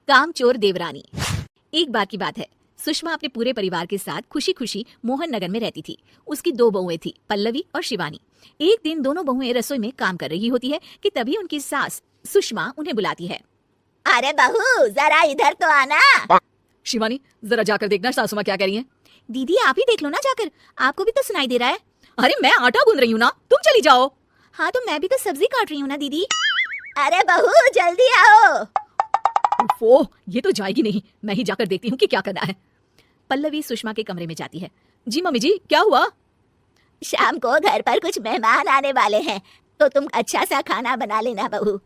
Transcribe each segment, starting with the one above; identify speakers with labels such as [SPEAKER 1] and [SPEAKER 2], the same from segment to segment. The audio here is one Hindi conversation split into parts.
[SPEAKER 1] कामचोर देवरानी। एक बार की बात है, सुषमा अपने पूरे परिवार के साथ खुशी खुशी मोहन नगर में रहती थी। उसकी 2 बहुएं थी, पल्लवी और शिवानी। एक दिन दोनों बहुएं रसोई में काम कर रही होती है कि तभी उनकी सास सुषमा उन्हें बुलाती है।
[SPEAKER 2] अरे बहू, जरा इधर तो आना।
[SPEAKER 1] शिवानी, जरा जाकर देखना सासू माँ क्या कह रही है। दीदी आप ही देख लो ना जाकर, आपको भी तो सुनाई दे रहा है। अरे मैं आटा गूंद रही हूँ ना, तुम चली जाओ। हाँ तो मैं भी तो सब्जी काट रही हूँ ना दीदी।
[SPEAKER 2] अरे बहू जल्दी आओ।
[SPEAKER 1] ओह, ये तो जाएगी नहीं, मैं ही जाकर देखती हूँ कि क्या करना है। पल्लवी सुषमा के कमरे में जाती है। जी मम्मी जी, क्या हुआ?
[SPEAKER 2] शाम को घर पर कुछ मेहमान आने वाले हैं, तो तुम अच्छा सा खाना बना लेना बहू।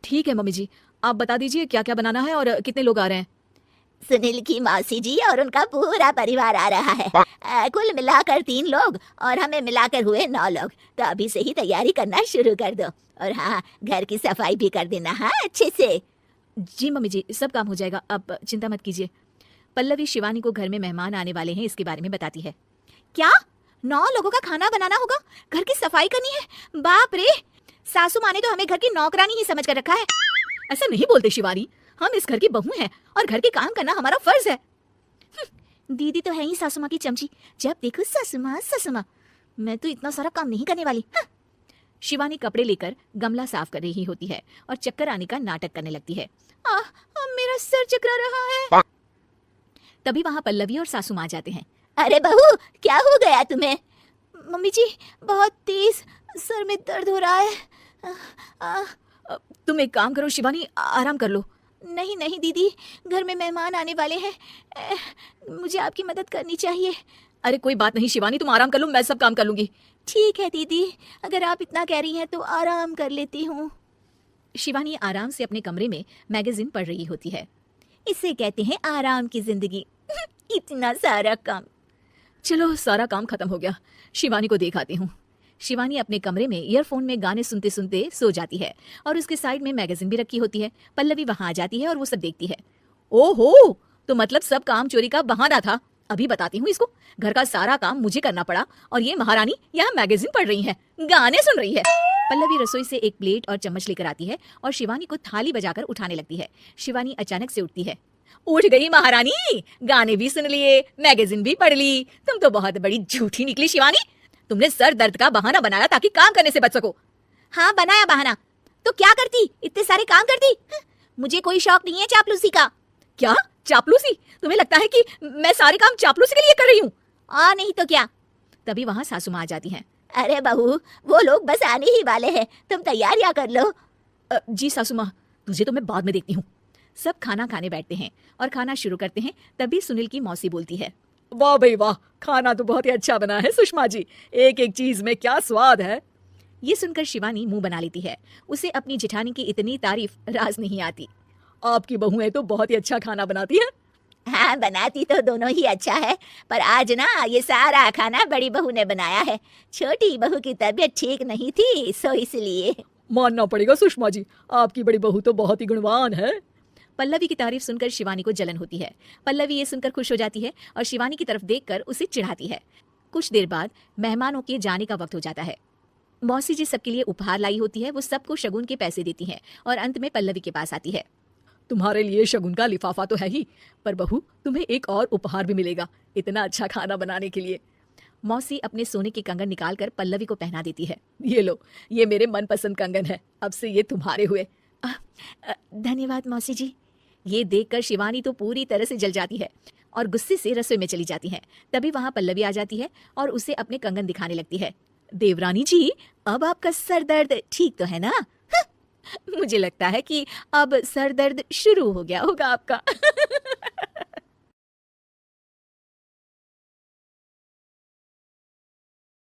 [SPEAKER 1] ठीक है मम्मी जी, आप बता दीजिए क्या क्या बनाना है और कितने लोग आ रहे हैं।
[SPEAKER 2] सुनील की मौसी जी और उनका पूरा परिवार आ रहा है। कुल मिलाकर 3 लोग और हमें मिलाकर हुए 9 लोग। तो अभी से ही तैयारी करना शुरू कर दो। और हाँ, घर की सफाई भी कर देना, हाँ अच्छे से।
[SPEAKER 1] जी मम्मी जी, सब काम हो जाएगा, आप चिंता मत कीजिए। पल्लवी शिवानी को घर में मेहमान आने वाले हैं इसके बारे में बताती है। क्या 9 लोगों का खाना बनाना होगा, घर की सफाई करनी है? बाप रे, सासू माँ ने तो हमें घर की नौकरानी ही समझ कर रखा है। ऐसा नहीं बोलते शिवानी, हम इस घर की बहू हैं और घर के काम करना हमारा फर्ज है। दीदी तो है ही सासू माँ की चमची, जब देखो सासू माँ सासू माँ। मैं तो इतना सारा काम नहीं करने वाली। शिवानी कपड़े लेकर गमला साफ कर रही होती है और चक्कर आने का नाटक करने लगती है। मेरा सर चकरा रहा है। तभी वहाँ पल्लवी और सासू माँ जाते हैं।
[SPEAKER 2] अरे बहू, क्या हो गया तुम्हें?
[SPEAKER 1] मम्मी जी, बहुत तेज सर में दर्द हो रहा है। तुम एक काम करो शिवानी, आराम कर लो। नहीं नहीं दीदी, घर में मेहमान आने वाले हैं, मुझे आपकी मदद करनी चाहिए। अरे कोई बात नहीं शिवानी, तुम आराम कर लो, मैं सब काम कर लूंगी। ठीक है दीदी, अगर आप इतना कह रही हैं तो आराम कर लेती हूँ। शिवानी आराम से अपने कमरे में मैगजीन पढ़ रही होती है। इसे कहते हैं आराम की जिंदगी। इतना सारा काम। चलो सारा काम खत्म हो गया, शिवानी को देख आती हूँ। शिवानी अपने कमरे में ईयरफोन में गाने सुनते सुनते सो जाती है और उसके साइड में मैगजीन भी रखी होती है। पल्लवी वहां आ जाती है और वो सब देखती है। ओहो, तो मतलब सब काम चोरी का बहाना था। अभी बताती हूँ इसको। घर का सारा काम मुझे करना पड़ा और ये महारानी यहाँ मैगजीन पढ़ रही है, गाने सुन रही है। पल्लवी रसोई से एक प्लेट और चम्मच लेकर आती है और शिवानी को थाली बजाकर उठाने लगती है। शिवानी अचानक से उठती है। उठ गई महारानी, गाने भी सुन लिए, मैगजीन भी पढ़ ली। तुम तो बहुत बड़ी झूठी निकली शिवानी। तुमने सर दर्द का बहाना बनाया ताकि काम करने से बच सको। हाँ बनाया बहाना, तो क्या करती, इतने सारे काम करती। मुझे कोई शौक नहीं है चापलूसी का। क्या चापलूसी? तुम्हें लगता है कि मैं सारे काम चापलूसी के लिए कर रही हूँ? नहीं तो क्या। तभी वहाँ सासू माँ आ जाती हैं।
[SPEAKER 2] अरे बहू, वो लोग बस आने ही वाले हैं, तुम तैयारियां कर लो।
[SPEAKER 1] जी सासू माँ, तुझे तो मैं बाद में देखती हूँ। सब खाना खाने बैठते हैं और खाना शुरू करते हैं। तभी सुनील की मौसी बोलती है। वाह भाई वाह, खाना तो बहुत ही अच्छा बना है सुषमा जी, एक एक चीज में क्या स्वाद है। ये सुनकर शिवानी मुंह बना लेती है। उसे अपनी जेठानी की इतनी तारीफ राज नहीं आती। आपकी बहुएं तो बहुत ही अच्छा खाना बनाती हैं।
[SPEAKER 2] हाँ बनाती तो दोनों ही अच्छा है, पर आज ना ये सारा खाना बड़ी बहू ने बनाया है। छोटी बहू की तबीयत ठीक नहीं थी, सो इसलिए।
[SPEAKER 1] मानना पड़ेगा सुषमा जी, आपकी बड़ी बहू तो बहुत ही गुणवान है। पल्लवी की तारीफ सुनकर शिवानी को जलन होती है। पल्लवी ये सुनकर खुश हो जाती है और शिवानी की तरफ देखकर उसे चिढ़ाती है। कुछ देर बाद मेहमानों के जाने का वक्त हो जाता है। मौसी जी सबके लिए उपहार लाई होती है। वो सबको शगुन के पैसे देती हैं और अंत में पल्लवी के पास आती है। तुम्हारे लिए शगुन का लिफाफा तो है ही, पर बहू तुम्हें एक और उपहार भी मिलेगा इतना अच्छा खाना बनाने के लिए। मौसी अपने सोने के कंगन निकालकर पल्लवी को पहना देती है। ये लो, ये मेरे मनपसंद कंगन है, अब से ये तुम्हारे हुए। धन्यवाद मौसी जी। ये देखकर शिवानी तो पूरी तरह से जल जाती है और गुस्से से रसोई में चली जाती है। तभी वहां पल्लवी आ जाती है और उसे अपने कंगन दिखाने लगती है। देवरानी जी, अब आपका सर दर्द ठीक तो है ना? मुझे लगता है कि अब सर दर्द शुरू हो गया होगा आपका।